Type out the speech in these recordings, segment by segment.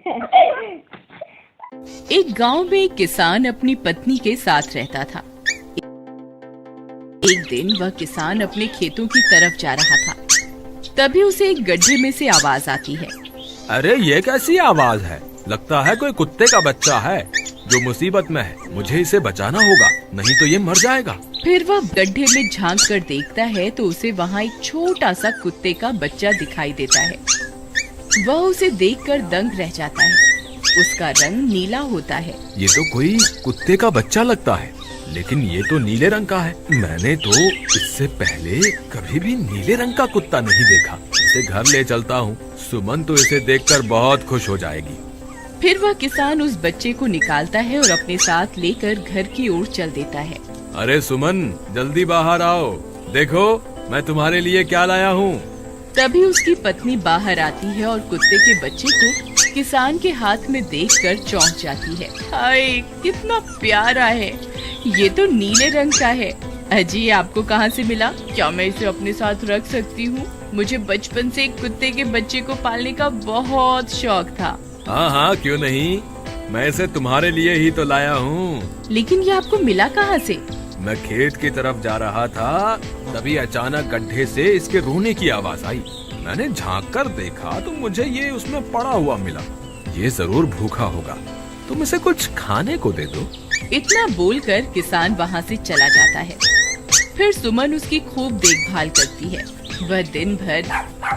एक गांव में एक किसान अपनी पत्नी के साथ रहता था। एक दिन वह किसान अपने खेतों की तरफ जा रहा था। तभी उसे एक गड्ढे में से आवाज आती है। अरे ये कैसी आवाज है? लगता है कोई कुत्ते का बच्चा है जो मुसीबत में है। मुझे इसे बचाना होगा, नहीं तो ये मर जाएगा। फिर वह गड्ढे में झांक कर देखता है तो उसे वहाँ एक छोटा सा कुत्ते का बच्चा दिखाई देता है। वह उसे देखकर दंग रह जाता है। उसका रंग नीला होता है। ये तो कोई कुत्ते का बच्चा लगता है, लेकिन ये तो नीले रंग का है। मैंने तो इससे पहले कभी भी नीले रंग का कुत्ता नहीं देखा। इसे घर ले चलता हूँ। सुमन तो इसे देखकर बहुत खुश हो जाएगी। फिर वह किसान उस बच्चे को निकालता है और अपने साथ लेकर घर की ओर चल देता है। अरे सुमन, जल्दी बाहर आओ, देखो मैं तुम्हारे लिए क्या लाया हूँ। तभी उसकी पत्नी बाहर आती है और कुत्ते के बच्चे को किसान के हाथ में देखकर चौंक जाती है। हाय, कितना प्यारा है। ये तो नीले रंग का है। अजी, ये आपको कहाँ से मिला? क्या मैं इसे अपने साथ रख सकती हूँ? मुझे बचपन से एक कुत्ते के बच्चे को पालने का बहुत शौक था। हाँ हाँ, क्यों नहीं, मैं इसे तुम्हारे लिए ही तो लाया हूँ। लेकिन ये आपको मिला कहाँ से? मैं खेत की तरफ जा रहा था, तभी अचानक गड्ढे से इसके रोने की आवाज आई। मैंने झांक कर देखा तो मुझे ये उसमें पड़ा हुआ मिला। ये जरूर भूखा होगा, तुम इसे कुछ खाने को दे दो। इतना बोलकर किसान वहाँ से चला जाता है। फिर सुमन उसकी खूब देखभाल करती है। वह दिन भर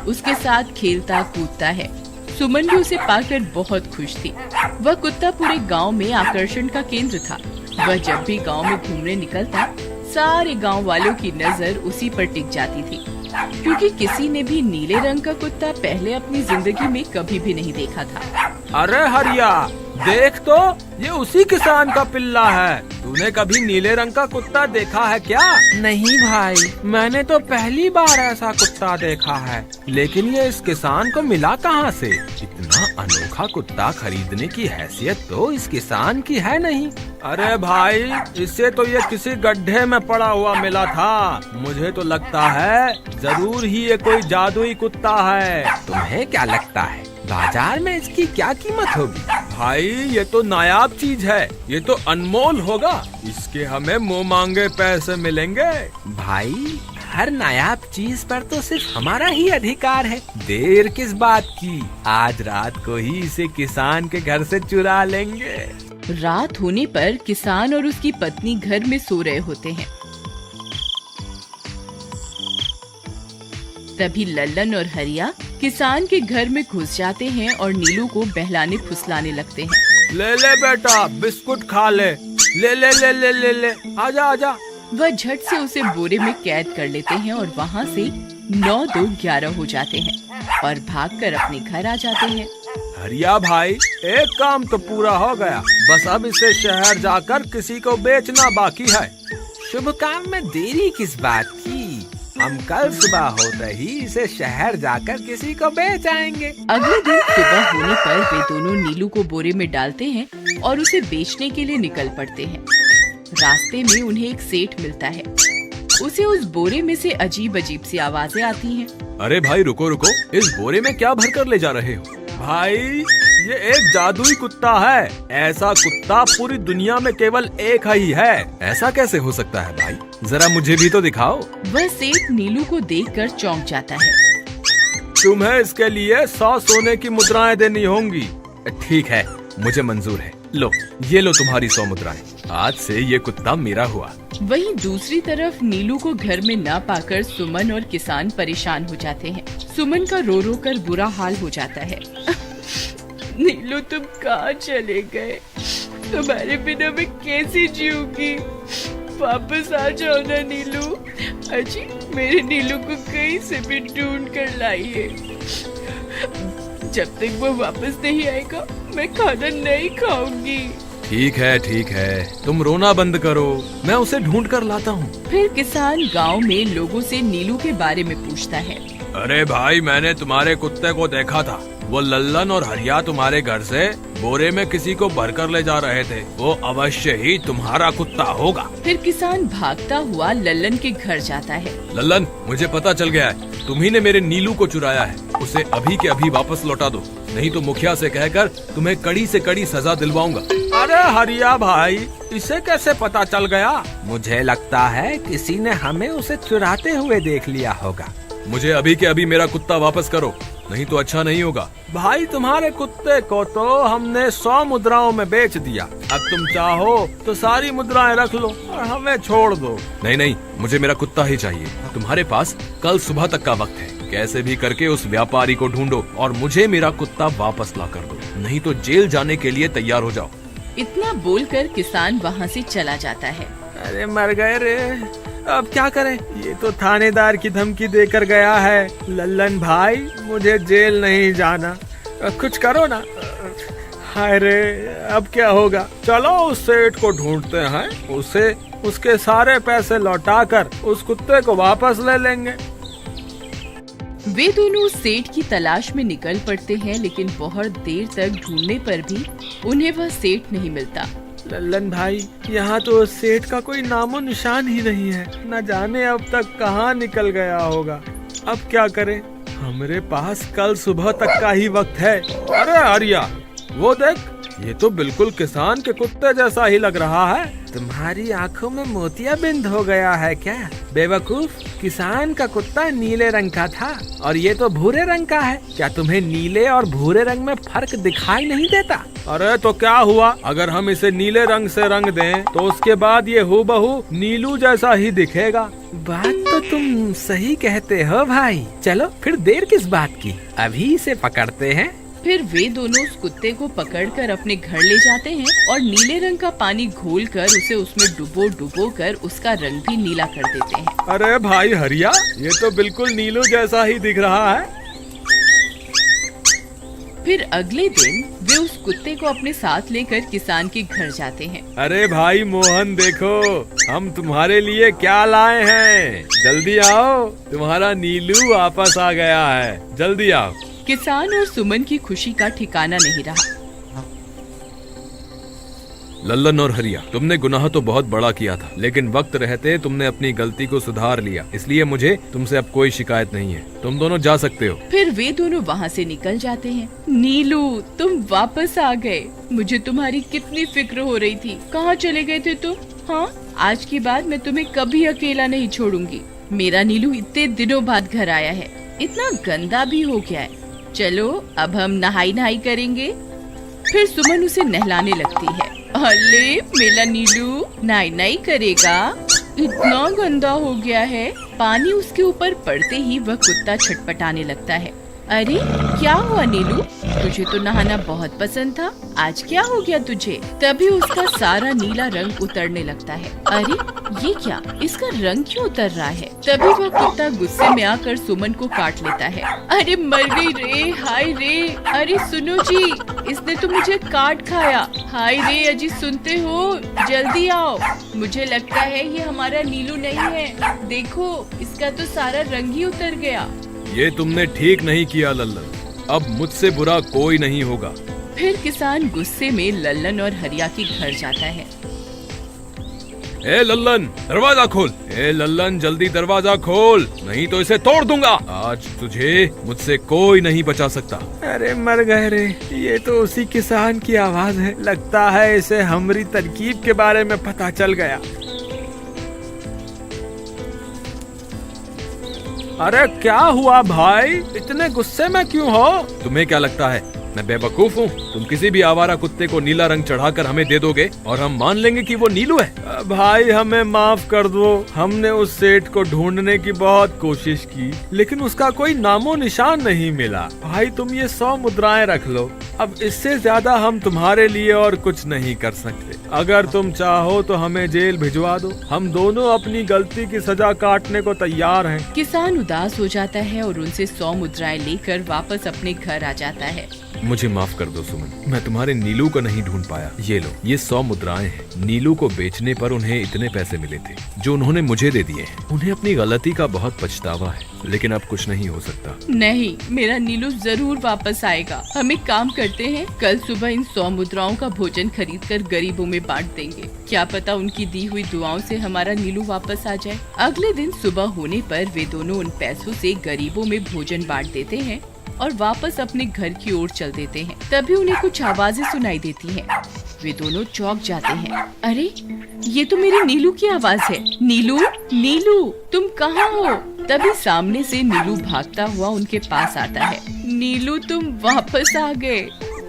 उसके साथ खेलता कूदता है। सुमन भी उसे पाकर बहुत खुश थी। वह कुत्ता पूरे गांव में आकर्षण का केंद्र था। वह जब भी गांव में घूमने निकलता, सारे गांव वालों की नजर उसी पर टिक जाती थी, क्योंकि किसी ने भी नीले रंग का कुत्ता पहले अपनी जिंदगी में कभी भी नहीं देखा था। अरे हरिया, देख तो, ये उसी किसान का पिल्ला है। तूने कभी नीले रंग का कुत्ता देखा है क्या? नहीं भाई, मैंने तो पहली बार ऐसा कुत्ता देखा है। लेकिन ये इस किसान को मिला कहाँ से? इतना अनोखा कुत्ता खरीदने की हैसियत तो इस किसान की है नहीं। अरे भाई, इससे तो ये किसी गड्ढे में पड़ा हुआ मिला था। मुझे तो लगता है जरूर ही ये कोई जादुई कुत्ता है। तुम्हें क्या लगता है बाजार में इसकी क्या कीमत होगी? भाई, ये तो नायाब चीज है, ये तो अनमोल होगा। इसके हमें मुँह मांगे पैसे मिलेंगे। भाई, हर नायाब चीज पर तो सिर्फ हमारा ही अधिकार है। देर किस बात की, आज रात को ही इसे किसान के घर से चुरा लेंगे। रात होने पर किसान और उसकी पत्नी घर में सो रहे होते हैं। तभी लल्लन और हरिया किसान के घर में घुस जाते हैं और नीलू को बहलाने फुसलाने लगते हैं। ले ले बेटा, बिस्कुट खा ले। ले ले ले ले ले ले, आजा आजा। वह झट से उसे बोरे में कैद कर लेते हैं और वहाँ से 9-2-11 हो जाते हैं और भागकर अपने घर आ जाते हैं। हरिया भाई, एक काम तो पूरा हो गया। बस अब इसे शहर जाकर किसी को बेचना बाकी है। शुभ काम में देरी किस बात की? हम कल सुबह होते ही इसे शहर जाकर किसी को बेच आएंगे। अगले दिन सुबह होने पर वे दोनों नीलू को बोरे में डालते हैं और उसे बेचने के लिए निकल पड़ते हैं। रास्ते में उन्हें एक सेठ मिलता है। उसे उस बोरे में से अजीब अजीब सी आवाजें आती हैं। अरे भाई, रुको रुको, इस बोरे में क्या भर कर ले जा रहे हो? भाई, ये एक जादुई कुत्ता है। ऐसा कुत्ता पूरी दुनिया में केवल एक ही है। ऐसा कैसे हो सकता है भाई? जरा मुझे भी तो दिखाओ। वह सेठ नीलू को देखकर चौंक जाता है। तुम्हें इसके लिए 100 सोने की मुद्राएं देनी होंगी। ठीक है, मुझे मंजूर है। लो, ये लो तुम्हारी 100 मुद्राएं। आज से ये कुत्ता मेरा हुआ। वहीं दूसरी तरफ नीलू को घर में न पाकर सुमन और किसान परेशान हो जाते हैं। सुमन का रो रो कर बुरा हाल हो जाता है। नीलू, तुम कहाँ चले गए? तुम्हारे बिना मैं कैसे जीऊंगी? वापस आ जाओ ना नीलू। अजी, मेरे नीलू को कहीं से भी ढूंढ कर लाइए। जब तक वो वापस नहीं आएगा, मैं खाना नहीं खाऊंगी। ठीक है, तुम रोना बंद करो, मैं उसे ढूंढ कर लाता हूँ। फिर किसान गांव में लोगों से नीलू के बारे में पूछता है। अरे भाई, मैंने तुम्हारे कुत्ते को देखा था। वो लल्लन और हरिया तुम्हारे घर से बोरे में किसी को भरकर ले जा रहे थे। वो अवश्य ही तुम्हारा कुत्ता होगा। फिर किसान भागता हुआ लल्लन के घर जाता है। लल्लन, मुझे पता चल गया है, तुम्ही ने मेरे नीलू को चुराया है। उसे अभी के अभी वापस लौटा दो, नहीं तो मुखिया से कहकर तुम्हें कड़ी से कड़ी सजा दिलवाऊंगा। अरे हरिया भाई, इसे कैसे पता चल गया? मुझे लगता है किसी ने हमें उसे चुराते हुए देख लिया होगा। मुझे अभी के अभी मेरा कुत्ता वापस करो, नहीं तो अच्छा नहीं होगा। भाई, तुम्हारे कुत्ते को तो हमने 100 मुद्राओं में बेच दिया। अब तुम चाहो तो सारी मुद्राएं रख लो और हमें छोड़ दो। नहीं नहीं, मुझे मेरा कुत्ता ही चाहिए। तुम्हारे पास कल सुबह तक का वक्त है। कैसे भी करके उस व्यापारी को ढूंढो और मुझे मेरा कुत्ता वापस ला कर दो, नहीं तो जेल जाने के लिए तैयार हो जाओ। इतना बोलकर किसान वहाँ से चला जाता है। अरे मर गए रे, अब क्या करें? ये तो थानेदार की धमकी देकर गया है। लल्लन भाई, मुझे जेल नहीं जाना, कुछ करो ना। हाय रे, अब क्या होगा? चलो उस सेठ को ढूंढते हैं, उसे उसके सारे पैसे लौटाकर उस कुत्ते को वापस ले लेंगे। वे दोनों उस सेठ की तलाश में निकल पड़ते हैं, लेकिन बहुत देर तक ढूंढने पर भी उन्हें वह सेठ नहीं मिलता। लल्लन भाई, यहाँ तो सेठ का कोई नामो निशान ही नहीं है। न जाने अब तक कहाँ निकल गया होगा। अब क्या करें? हमारे पास कल सुबह तक का ही वक्त है। अरे हरिया, वो देख, ये तो बिल्कुल किसान के कुत्ते जैसा ही लग रहा है। तुम्हारी आंखों में मोतियाबिंद हो गया है क्या बेवकूफ? किसान का कुत्ता नीले रंग का था और ये तो भूरे रंग का है। क्या तुम्हें नीले और भूरे रंग में फर्क दिखाई नहीं देता? अरे तो क्या हुआ, अगर हम इसे नीले रंग से रंग दें तो उसके बाद ये हूबहू नीलू जैसा ही दिखेगा। बात तो तुम सही कहते हो भाई। चलो फिर देर किस बात की, अभी इसे पकड़ते हैं। फिर वे दोनों उस कुत्ते को पकड़कर अपने घर ले जाते हैं और नीले रंग का पानी घोलकर उसे उसमें डुबो कर उसका रंग भी नीला कर देते हैं। अरे भाई हरिया, ये तो बिल्कुल नीलू जैसा ही दिख रहा है। फिर अगले दिन वे उस कुत्ते को अपने साथ लेकर किसान के घर जाते हैं। अरे भाई मोहन, देखो हम तुम्हारे लिए क्या लाए हैं। जल्दी आओ, तुम्हारा नीलू वापस आ गया है, जल्दी आओ। किसान और सुमन की खुशी का ठिकाना नहीं रहा। लल्लन और हरिया, तुमने गुनाह तो बहुत बड़ा किया था, लेकिन वक्त रहते तुमने अपनी गलती को सुधार लिया, इसलिए मुझे तुमसे अब कोई शिकायत नहीं है। तुम दोनों जा सकते हो। फिर वे दोनों वहाँ से निकल जाते हैं। नीलू, तुम वापस आ गए। मुझे तुम्हारी कितनी फिक्र हो रही थी। कहाँ चले गए थे तुम? हाँ, आज के बाद मैं तुम्हें कभी अकेला नहीं छोड़ूंगी। मेरा नीलू इतने दिनों बाद घर आया है, इतना गंदा भी हो गया है। चलो अब हम नहाई करेंगे। फिर सुमन उसे नहलाने लगती है। अले मेरा नीलू नहाई करेगा, इतना गंदा हो गया है। पानी उसके ऊपर पड़ते ही वह कुत्ता छटपटाने लगता है। अरे क्या हुआ नीलू, तुझे तो नहाना बहुत पसंद था, आज क्या हो गया तुझे? तभी उसका सारा नीला रंग उतरने लगता है। अरे ये क्या, इसका रंग क्यों उतर रहा है? तभी वह कुत्ता गुस्से में आकर सुमन को काट लेता है। अरे मर गई रे, हाय रे। अरे सुनो जी, इसने तो मुझे काट खाया। हाय रे अजी, सुनते हो? जल्दी आओ, मुझे लगता है ये हमारा नीलू नहीं है। देखो, इसका तो सारा रंग ही उतर गया। ये तुमने ठीक नहीं किया लल्लन, अब मुझसे बुरा कोई नहीं होगा। फिर किसान गुस्से में लल्लन और हरिया के घर जाता है। ए लल्लन, दरवाजा खोल। ए लल्लन, जल्दी दरवाजा खोल, नहीं तो इसे तोड़ दूंगा। आज तुझे मुझसे कोई नहीं बचा सकता। अरे मर गए रे, ये तो उसी किसान की आवाज है। लगता है इसे हमारी तरकीब के बारे में पता चल गया। अरे क्या हुआ भाई, इतने गुस्से में क्यों हो? तुम्हें क्या लगता है मैं बेवकूफ हूँ? तुम किसी भी आवारा कुत्ते को नीला रंग चढ़ाकर हमें दे दोगे और हम मान लेंगे कि वो नीलू है। भाई हमें माफ कर दो, हमने उस सेठ को ढूंढने की बहुत कोशिश की, लेकिन उसका कोई नामो निशान नहीं मिला। भाई तुम ये 100 मुद्राएं रख लो, अब इससे ज्यादा हम तुम्हारे लिए और कुछ नहीं कर सकते। अगर तुम चाहो तो हमें जेल भिजवा दो, हम दोनों अपनी गलती की सजा काटने को तैयार हैं। किसान उदास हो जाता है और उनसे 100 मुद्राएं लेकर वापस अपने घर आ जाता है। मुझे माफ कर दो सुमन, मैं तुम्हारे नीलू को नहीं ढूंढ पाया। ये लो, ये 100 मुद्राएं हैं। नीलू को बेचने पर उन्हें इतने पैसे मिले थे जो उन्होंने मुझे दे दिए हैं। उन्हें अपनी गलती का बहुत पछतावा है। लेकिन अब कुछ नहीं हो सकता। नहीं, मेरा नीलू जरूर वापस आएगा। हम एक काम करते हैं, कल सुबह इन 100 मुद्राओं का भोजन खरीदकर गरीबों में बांट देंगे। क्या पता उनकी दी हुई दुआओं से हमारा नीलू वापस आ जाए। अगले दिन सुबह होने पर वे दोनों उन पैसों से गरीबों में भोजन बांट देते हैं और वापस अपने घर की ओर चल देते हैं। तभी उन्हें कुछ आवाजें सुनाई देती हैं। वे दोनों चौंक जाते हैं। अरे, ये तो मेरी नीलू की आवाज है। नीलू, नीलू, तुम कहाँ हो? तभी सामने से नीलू भागता हुआ उनके पास आता है। नीलू, तुम वापस आ गए।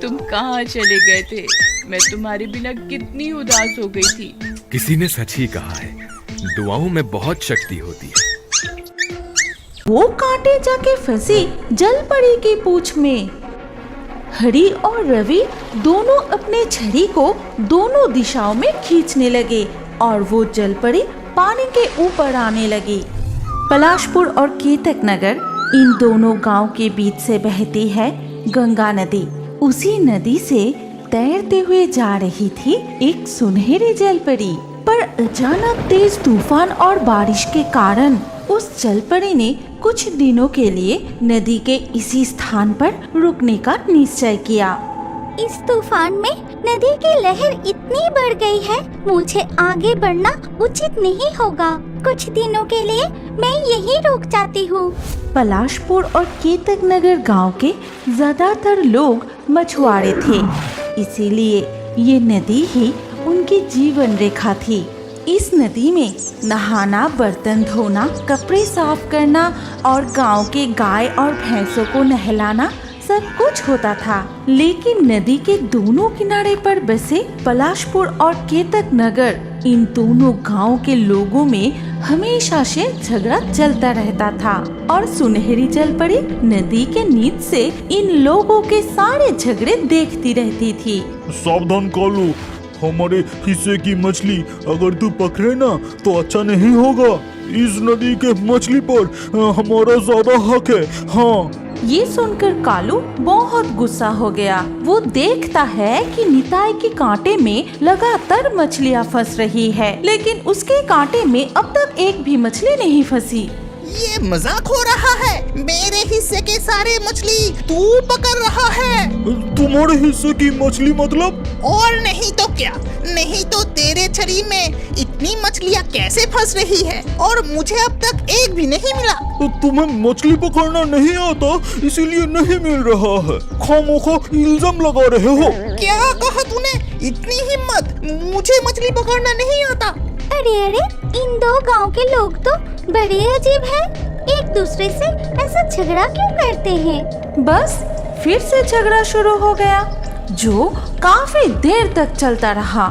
तुम कहाँ चले गए थे? मैं तुम्हारे बिना कितनी उदास हो गई थी। किसी ने सच ही कहा है, दुआओं में बहुत शक्ति होती है। वो कांटे जाके फंसे जलपरी की पूंछ में। हरी और रवि दोनों अपने छड़ी को दोनों दिशाओं में खींचने लगे और वो जलपरी पानी के ऊपर आने लगी। पलाशपुर और केतक नगर, इन दोनों गांव के बीच से बहती है गंगा नदी। उसी नदी से तैरते हुए जा रही थी एक सुनहरी जलपरी। पर अचानक तेज तूफान और बारिश के कारण उस जलपरी ने कुछ दिनों के लिए नदी के इसी स्थान पर रुकने का निश्चय किया। इस तूफान में नदी की लहर इतनी बढ़ गई है, मुझे आगे बढ़ना उचित नहीं होगा। कुछ दिनों के लिए मैं यहीं रुक जाती हूँ। पलाशपुर और केतक नगर गांव के ज्यादातर लोग मछुआरे थे, इसीलिए ये नदी ही उनकी जीवन रेखा थी। इस नदी में नहाना, बर्तन धोना, कपड़े साफ करना और गांव के गाय और भैंसों को नहलाना सब कुछ होता था। लेकिन नदी के दोनों किनारे पर बसे पलाशपुर और केतक नगर, इन दोनों गांव के लोगों में हमेशा से झगड़ा चलता रहता था और सुनहरी जलपरी नदी के नीच से इन लोगों के सारे झगड़े देखती रहती थी। सावधान कालू, हमारे हिस्से की मछली अगर तू पकड़े ना तो अच्छा नहीं होगा। इस नदी के मछली पर हमारा ज्यादा हक है। हाँ। ये सुनकर कालू बहुत गुस्सा हो गया। वो देखता है कि निताई के कांटे में लगातार मछलियाँ फंस रही है, लेकिन उसके कांटे में अब तक एक भी मछली नहीं फंसी। ये मजाक हो रहा है। मेरे हिस्से के सारे मछली तू पकड़ रहा है। तुम्हारे हिस्से की मछली मतलब? और नहीं तो क्या, नहीं तो तेरे छड़ी में इतनी मछलियाँ कैसे फंस रही है और मुझे अब तक एक भी नहीं मिला। तुम्हें मछली पकड़ना नहीं आता इसीलिए नहीं मिल रहा है। खामोखा इल्जाम लगा रहे हो। क्या कहा तूने? इतनी हिम्मत? मुझे मछली पकड़ना नहीं आता। अरे अरे, इन दो गांव के लोग तो बड़े अजीब हैं। एक दूसरे से ऐसा झगड़ा क्यों करते हैं? बस फिर से झगड़ा शुरू हो गया, जो काफी देर तक चलता रहा।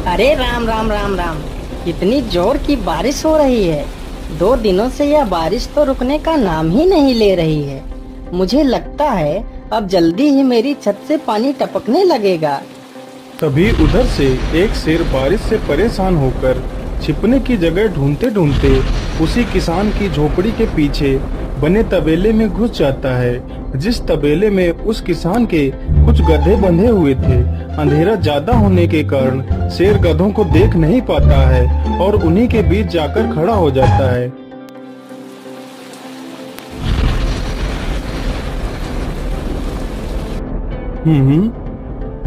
अरे राम राम राम राम, इतनी जोर की बारिश हो रही है। 2 दिनों से यह बारिश तो रुकने का नाम ही नहीं ले रही है। मुझे लगता है अब जल्दी ही मेरी छत से पानी टपकने लगेगा। तभी उधर से एक शेर बारिश से परेशान होकर छिपने की जगह ढूंढते ढूंढते उसी किसान की झोपड़ी के पीछे बने तबेले में घुस जाता है, जिस तबेले में उस किसान के कुछ गधे बंधे हुए थे। अंधेरा ज्यादा होने के कारण शेर गधों को देख नहीं पाता है और उन्हीं के बीच जाकर खड़ा हो जाता है।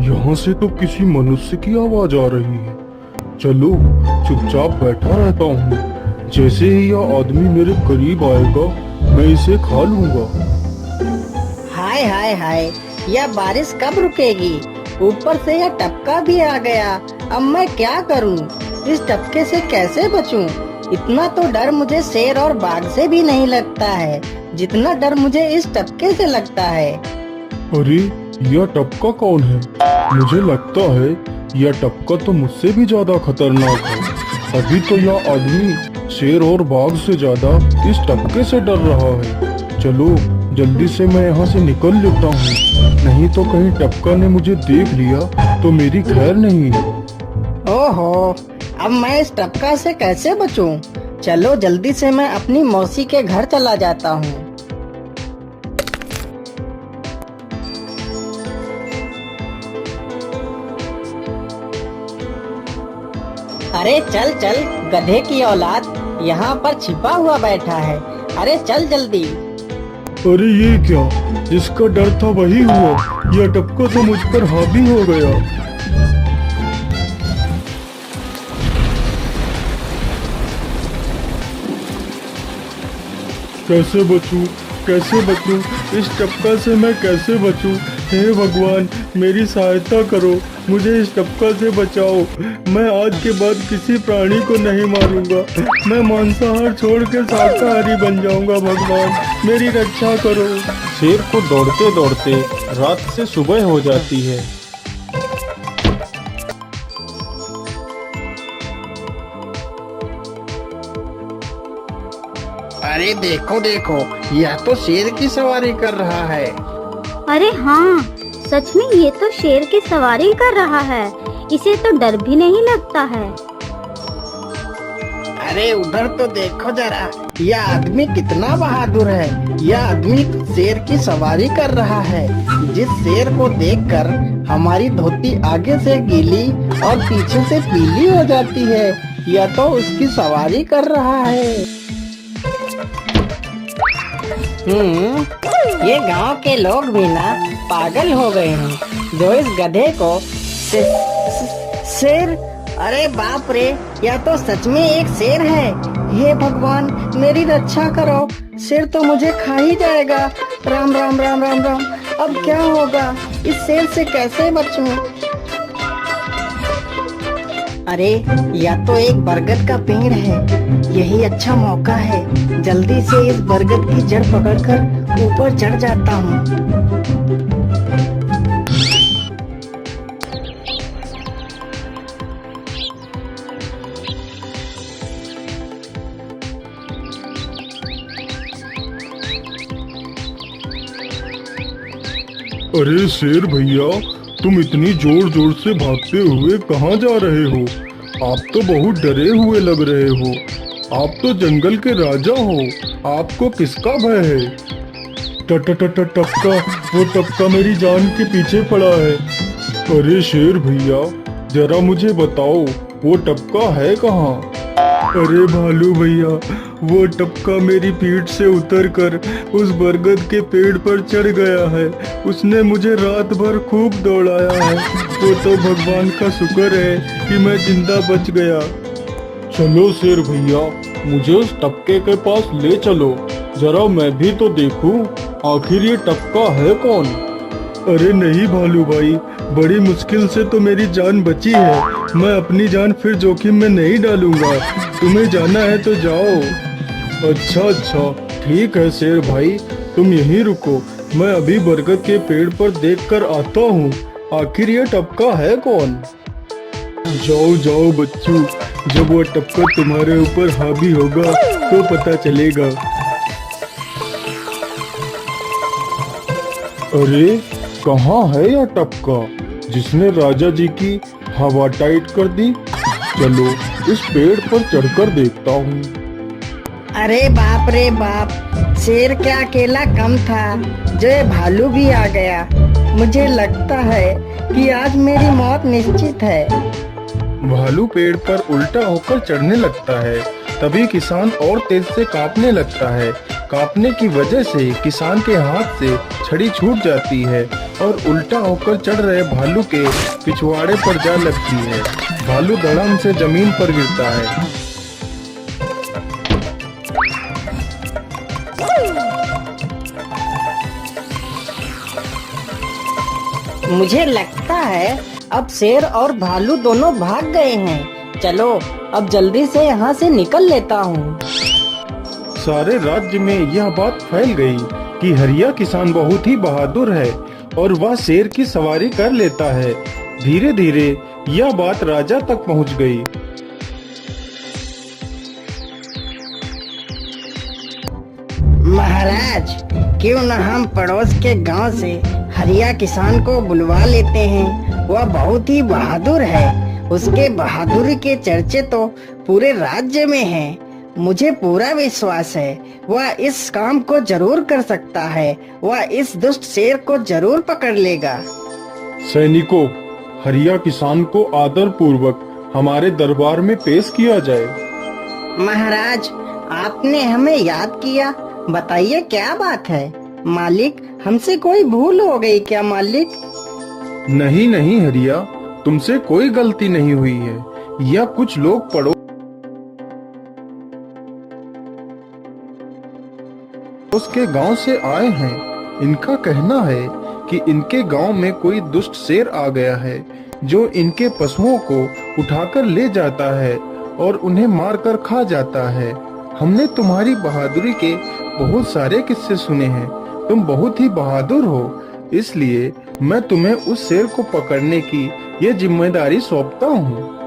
यहाँ से तो किसी मनुष्य की आवाज आ रही है। चलो चुपचाप बैठा रहता हूँ। जैसे ही यह आदमी मेरे करीब आएगा मैं इसे खा लूंगा। हाय हाय हाय, यह बारिश कब रुकेगी? ऊपर से यह टपका भी आ गया। अब मैं क्या करूं? इस टपके से कैसे बचूं? इतना तो डर मुझे शेर और बाघ से भी नहीं लगता है, जितना डर मुझे इस टपके से लगता है। अरे यह टपका कौन है? मुझे लगता है यह टपका तो मुझसे भी ज्यादा खतरनाक है। अभी तो यह आदमी शेर और बाघ से ज्यादा इस टपके से डर रहा है। चलो जल्दी से मैं यहाँ से निकल लेता हूँ, नहीं तो कहीं टपका ने मुझे देख लिया तो मेरी खैर नहीं। ओहो, अब मैं इस टपका से कैसे बचूं? चलो जल्दी से मैं अपनी मौसी के घर चला जाता हूँ। अरे चल चल गधे की औलाद, यहाँ पर छिपा हुआ बैठा है। अरे चल जल्दी। अरे ये क्या, जिसका डर था वही हुआ। यह टपका तो मुझ पर हावी हो गया। कैसे बचूं, कैसे बचूं, इस टपका से मैं कैसे बचूं? हे भगवान, मेरी सहायता करो, मुझे इस टपका से बचाओ। मैं आज के बाद किसी प्राणी को नहीं मारूंगा। मैं मांसाहार छोड़ के शाकाहारी बन जाऊंगा। भगवान, मेरी रक्षा करो। शेर को दौड़ते दौड़ते रात से सुबह हो जाती है। अरे देखो देखो, यह तो शेर की सवारी कर रहा है। अरे हाँ, सच में ये तो शेर की सवारी कर रहा है। इसे तो डर भी नहीं लगता है। अरे उधर तो देखो जरा, यह आदमी कितना बहादुर है। यह आदमी शेर की सवारी कर रहा है। जिस शेर को देखकर हमारी धोती आगे से गीली और पीछे से पीली हो जाती है, यह तो उसकी सवारी कर रहा है। ये गांव के लोग भी ना पागल हो गए हैं जो इस गधे को शेर। अरे बाप रे, यह तो सच में एक शेर है। हे भगवान, मेरी रक्षा करो, शेर तो मुझे खा ही जाएगा। राम राम राम राम राम। अब क्या होगा, इस शेर से कैसे बचूं? अरे यह तो एक बरगद का पेड़ है। यही अच्छा मौका है। जल्दी से इस बरगद की जड़ पकड़कर ऊपर चढ़ जाता हूँ। अरे शेर भैया, तुम इतनी जोर जोर से भागते हुए कहाँ जा रहे हो? आप तो बहुत डरे हुए लग रहे हो। आप तो जंगल के राजा हो, आपको किसका भय है? टपका, वो टपका मेरी जान के पीछे पड़ा है। अरे शेर भैया, जरा मुझे बताओ, वो टपका है कहाँ? अरे भालू भैया, वो टपका मेरी पीठ से उतरकर उस बरगद के पेड़ पर चढ़ गया है। उसने मुझे रात भर खूब दौड़ाया है। वो तो भगवान का शुक्र है कि मैं जिंदा बच गया। चलो शेर भैया, मुझे उस टपके के पास ले चलो, जरा मैं भी तो देखूं, आखिर ये टपका है कौन? अरे नहीं भालू भाई, बड़ी मुश्किल से तो मेरी जान बची है। मैं अपनी जान फिर जोखिम में नहीं डालूंगा। तुम्हें जाना है तो जाओ। अच्छा, ठीक है शेर भाई, तुम यहीं रुको, मैं अभी बरगद के पेड़ पर देखकर आता हूँ, आखिर ये टपका है कौन? जाओ जाओ बच्चों, जब वो टपका तुम्हारे ऊपर हावी होगा तो पता चलेगा। अरे कहाँ है यह टपका जिसने राजा जी की हवा टाइट कर दी? चलो इस पेड़ पर चढ़कर देखता हूँ। अरे बाप रे बाप, शेर क्या अकेला कम था, जो ये भालू भी आ गया। मुझे लगता है कि आज मेरी मौत निश्चित है। भालू पेड़ पर उल्टा होकर चढ़ने लगता है। तभी किसान और तेज से कांपने लगता है। कांपने की वजह से किसान के हाथ से छड़ी छूट जाती है और उल्टा होकर चढ़ रहे भालू के पिछवाड़े पर जा लगती है। भालू धड़ाम से जमीन पर गिरता है। मुझे लगता है अब शेर और भालू दोनों भाग गए हैं। चलो अब जल्दी से यहाँ से निकल लेता हूँ। सारे राज्य में यह बात फैल गई कि हरिया किसान बहुत ही बहादुर है और वह शेर की सवारी कर लेता है। धीरे धीरे यह बात राजा तक पहुँच गई। महाराज, क्यों न हम पड़ोस के गांव से हरिया किसान को बुलवा लेते हैं। वह बहुत ही बहादुर है। उसके बहादुरी के चर्चे तो पूरे राज्य में हैं। मुझे पूरा विश्वास है वह इस काम को जरूर कर सकता है। वह इस दुष्ट शेर को जरूर पकड़ लेगा। सैनिकों, हरिया किसान को आदर पूर्वक हमारे दरबार में पेश किया जाए। महाराज, आपने हमें याद किया। बताइए क्या बात है मालिक, हमसे कोई भूल हो गई क्या मालिक? नहीं नहीं हरिया, तुमसे कोई गलती नहीं हुई है। यह कुछ लोग पड़ोस के गांव से आए हैं। इनका कहना है कि इनके गांव में कोई दुष्ट शेर आ गया है जो इनके पशुओं को उठाकर ले जाता है और उन्हें मारकर खा जाता है। हमने तुम्हारी बहादुरी के बहुत सारे किस्से सुने हैं। तुम बहुत ही बहादुर हो, इसलिए मैं तुम्हें उस शेर को पकड़ने की ये जिम्मेदारी सौंपता हूँ।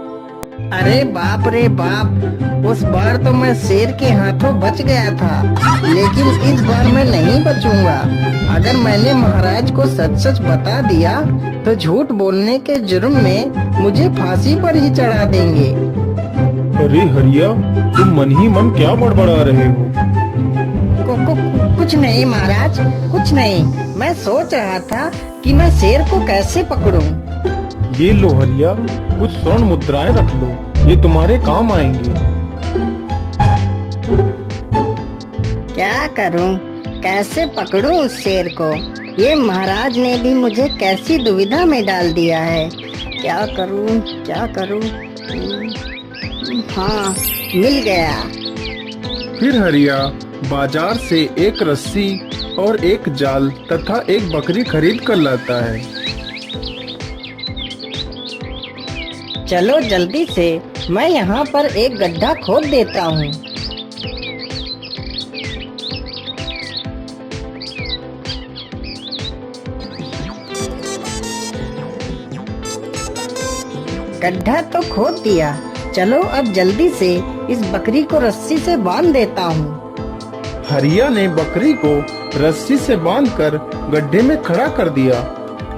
अरे बाप रे बाप, उस बार तो मैं शेर के हाथों बच गया था, लेकिन इस बार मैं नहीं बचूंगा। अगर मैंने महाराज को सच सच बता दिया तो झूठ बोलने के जुर्म में मुझे फांसी पर ही चढ़ा देंगे। अरे हरिया, तुम मन ही मन क्या बड़बड़ा रहे हो? कुछ नहीं महाराज, कुछ नहीं। मैं सोच रहा था कि मैं शेर को कैसे पकड़ूं। ये लो हरिया, कुछ स्वर्ण मुद्राएं रख लो, ये तुम्हारे काम आएंगे। क्या करूं, कैसे पकड़ूं उस शेर को? ये महाराज ने भी मुझे कैसी दुविधा में डाल दिया है। क्या करूं, क्या करूं? हाँ, मिल गया। फिर हरिया बाजार से एक रस्सी और एक जाल तथा एक बकरी खरीद कर लाता है। चलो जल्दी से, मैं यहाँ पर एक गड्ढा खोद देता हूँ। गड्ढा तो खोद दिया। चलो अब जल्दी से इस बकरी को रस्सी से बांध देता हूँ। हरिया ने बकरी को रस्सी से बांधकर गड्ढे में खड़ा कर दिया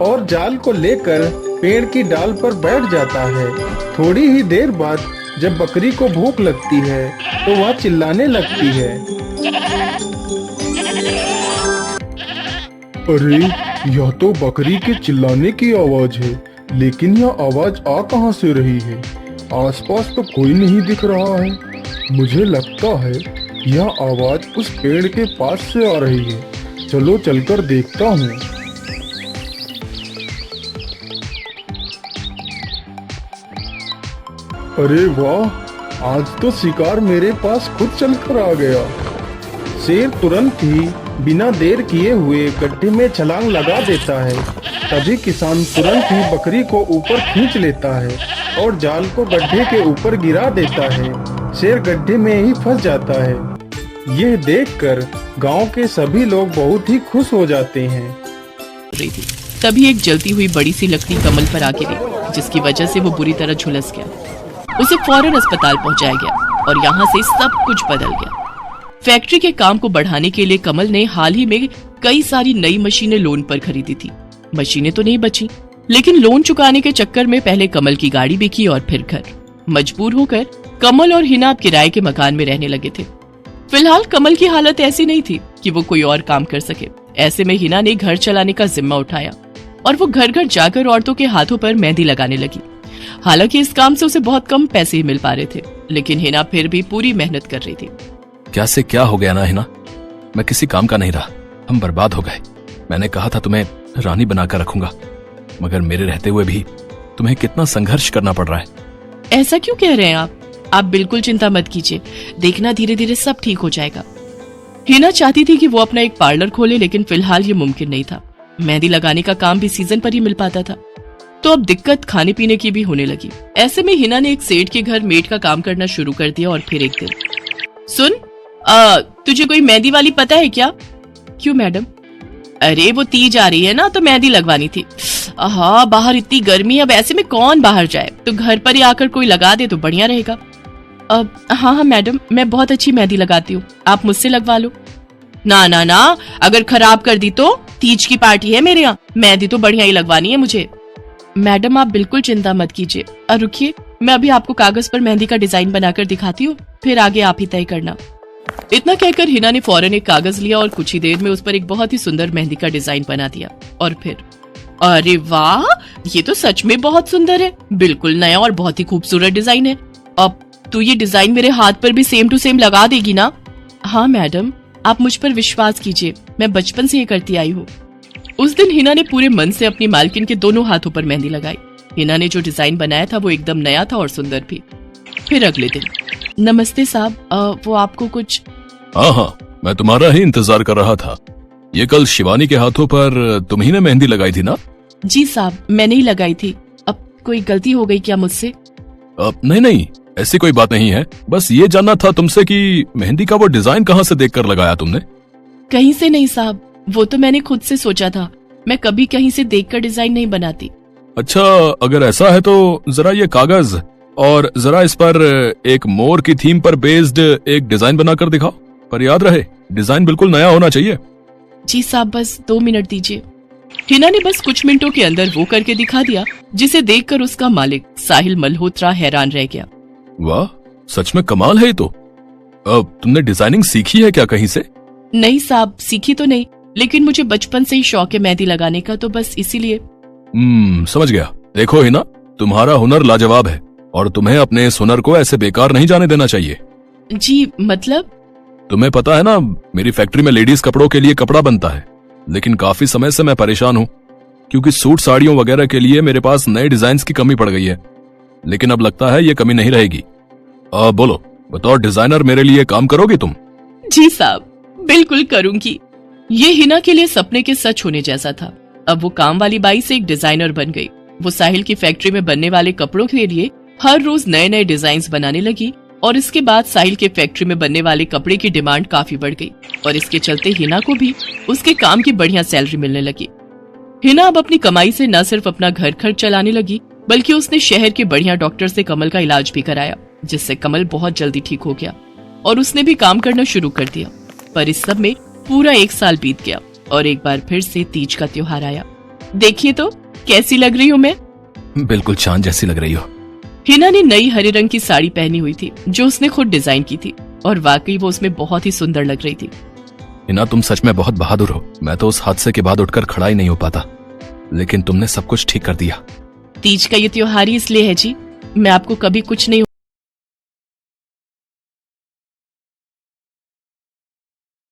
और जाल को लेकर पेड़ की डाल पर बैठ जाता है। थोड़ी ही देर बाद जब बकरी को भूख लगती है तो वह चिल्लाने लगती है। अरे, यह तो बकरी के चिल्लाने की आवाज है, लेकिन यह आवाज आ कहां से रही है? आसपास तो कोई नहीं दिख रहा है। मुझे लगता है यह आवाज उस पेड़ के पास से आ रही है। चलो चलकर देखता हूँ। अरे वाह, आज तो शिकार मेरे पास खुद चलकर आ गया। शेर तुरंत ही बिना देर किए हुए गड्ढे में छलांग लगा देता है। तभी किसान तुरंत ही बकरी को ऊपर खींच लेता है और जाल को गड्ढे के ऊपर गिरा देता है। शेर गड्ढे में ही फंस जाता है। यह देखकर गांव के सभी लोग बहुत ही खुश हो जाते हैं। तभी एक जलती हुई बड़ी सी लकड़ी कमल पर आ गिरी, जिसकी वजह से वो बुरी तरह झुलस गया। उसे फौरन अस्पताल पहुंचाया गया और यहाँ से सब कुछ बदल गया। फैक्ट्री के काम को बढ़ाने के लिए कमल ने हाल ही में कई सारी नई मशीनें लोन पर खरीदी थी। मशीनें तो नहीं बची, लेकिन लोन चुकाने के चक्कर में पहले कमल की गाड़ी बिकी और फिर घर। मजबूर होकर कमल और हिना अब किराए के मकान में रहने लगे थे। फिलहाल कमल की हालत ऐसी नहीं थी कि वो कोई और काम कर सके। ऐसे में हिना ने घर चलाने का जिम्मा उठाया और वो घर घर जाकर औरतों के हाथों पर मेहंदी लगाने लगी। हालांकि इस काम से उसे बहुत कम पैसे ही मिल पा रहे थे, लेकिन हिना फिर भी पूरी मेहनत कर रही थी। क्या से क्या हो गया ना हिना, मैं किसी काम का नहीं रहा, हम बर्बाद हो गए। मैंने कहा था तुम्हें रानी बनाकर रखूंगा, मगर मेरे रहते हुए भी तुम्हें कितना संघर्ष करना पड़ रहा है। ऐसा क्यों कह रहे हैं आप बिल्कुल चिंता मत कीजिए, देखना धीरे धीरे सब ठीक हो जाएगा। हिना चाहती थी कि वो अपना एक पार्लर खोले, लेकिन फिलहाल ये मुमकिन नहीं था। मेहंदी लगाने का काम भी सीजन पर ही मिल पाता था, तो अब दिक्कत खाने पीने की भी होने लगी। ऐसे में हिना ने एक सेठ के घर मेड का काम करना शुरू कर दिया और फिर एक दिन, सुन, तुझे कोई मेहंदी वाली पता है क्या? क्यों मैडम? अरे वो तीज आ रही है ना, तो मेहंदी लगवानी थी। हाँ, बाहर इतनी गर्मी, अब ऐसे में कौन बाहर जाए, तो घर पर ही आकर कोई लगा दे तो बढ़िया रहेगा। हाँ मैडम, मैं बहुत अच्छी मेहंदी लगाती हूँ, आप मुझसे लगवा लो। ना ना ना, अगर खराब कर दी तो? तीज की पार्टी है मेरे यहाँ, मेहंदी तो बढ़िया ही लगवानी है मुझे। मैडम आप बिल्कुल चिंता मत कीजिए, रुकिए, मैं अभी आपको कागज पर मेहंदी का डिजाइन बनाकर दिखाती हूँ, फिर आगे आप ही तय करना। इतना कहकर हिना ने फौरन एक कागज लिया और कुछ ही देर में उस पर एक बहुत ही सुंदर मेहंदी का डिजाइन बना दिया और फिर अरे वाह, ये तो सच में बहुत सुंदर है। बिल्कुल नया और बहुत ही खूबसूरत डिजाइन है। अब तू ये डिजाइन मेरे हाथ पर भी सेम टू सेम लगा देगी ना? हाँ मैडम, आप मुझ पर विश्वास कीजिए, मैं बचपन से ये करती आई हूँ। उस दिन हिना ने पूरे मन से अपनी मालकिन के दोनों हाथों पर मेहंदी लगाई। हिना ने जो डिजाइन बनाया था वो एकदम नया था और सुंदर भी। फिर अगले दिन, नमस्ते साहब, वो आपको कुछ? हाँ, मैं तुम्हारा ही इंतजार कर रहा था। ये कल शिवानी के हाथों पर तुम ही ने मेहंदी लगाई थी ना? जी साहब, मैंने ही लगाई थी। अब कोई गलती हो गई क्या मुझसे? नहीं, ऐसी कोई बात नहीं है। बस ये जानना था तुमसे कि मेहंदी का वो डिजाइन कहाँ से देखकर लगाया तुमने? कहीं से नहीं साहब, वो तो मैंने खुद से सोचा था। मैं कभी कहीं से देखकर डिजाइन नहीं बनाती। अच्छा, अगर ऐसा है तो जरा ये कागज और जरा इस पर एक मोर की थीम पर बेस्ड एक डिजाइन बनाकर दिखाओ। पर याद रहे, डिजाइन बिल्कुल नया होना चाहिए। जी साहब, बस 2 मिनट दीजिए। हिना ने बस कुछ मिनटों के अंदर वो करके दिखा दिया, जिसे देखकर उसका मालिक साहिल मल्होत्रा हैरान रह गया। वाह, सच में कमाल है ये तो। अब तुमने डिजाइनिंग सीखी है क्या कहीं से? नहीं साहब, सीखी तो नहीं, लेकिन मुझे बचपन से ही शौक है मेहंदी लगाने का, तो बस इसीलिए। समझ गया। देखो हिना, तुम्हारा हुनर लाजवाब है और तुम्हें अपने इस हुनर को ऐसे बेकार नहीं जाने देना चाहिए। जी मतलब? तुम्हें पता है ना, मेरी फैक्ट्री में लेडीज कपड़ों के लिए कपड़ा बनता है, लेकिन काफी समय से मैं परेशान हूँ क्योंकि सूट साड़ियों वगैरह के लिए मेरे पास नए डिजाइन की कमी पड़ गई है। लेकिन अब लगता है ये कमी नहीं रहेगी। बोलो, बतौर डिजाइनर मेरे लिए काम करोगी तुम? जी साहब, बिल्कुल करूंगी। ये हिना के लिए सपने के सच होने जैसा था। अब वो काम वाली बाई से एक डिजाइनर बन गई। वो साहिल की फैक्ट्री में बनने वाले कपड़ों के लिए हर रोज नए नए डिजाइन बनाने लगी और इसके बाद साहिल के फैक्ट्री में बनने वाले कपड़े की डिमांड काफी बढ़ गई और इसके चलते हिना को भी उसके काम की बढ़िया सैलरी मिलने लगी। हिना अब अपनी कमाई से न सिर्फ अपना घर खर्च चलाने लगी, बल्कि उसने शहर के बढ़िया डॉक्टर से कमल का इलाज भी कराया, जिससे कमल बहुत जल्दी ठीक हो गया और उसने भी काम करना शुरू कर दिया। पर इस सब में पूरा 1 साल बीत गया और एक बार फिर से तीज का त्योहार आया। देखिए तो कैसी लग रही हूँ मैं? बिल्कुल चांद जैसी लग रही हो। हिना ने नई हरे रंग की साड़ी पहनी हुई थी जो उसने खुद डिजाइन की थी और वाकई वो उसमें बहुत ही सुंदर लग रही थी। हिना, तुम सच में बहुत बहादुर हो। मैं तो उस हादसे के बाद उठकर खड़ा ही नहीं हो पाता, लेकिन तुमने सब कुछ ठीक कर दिया। तीज का ये त्योहार ही इसलिए है जी, मैं आपको कभी कुछ नहीं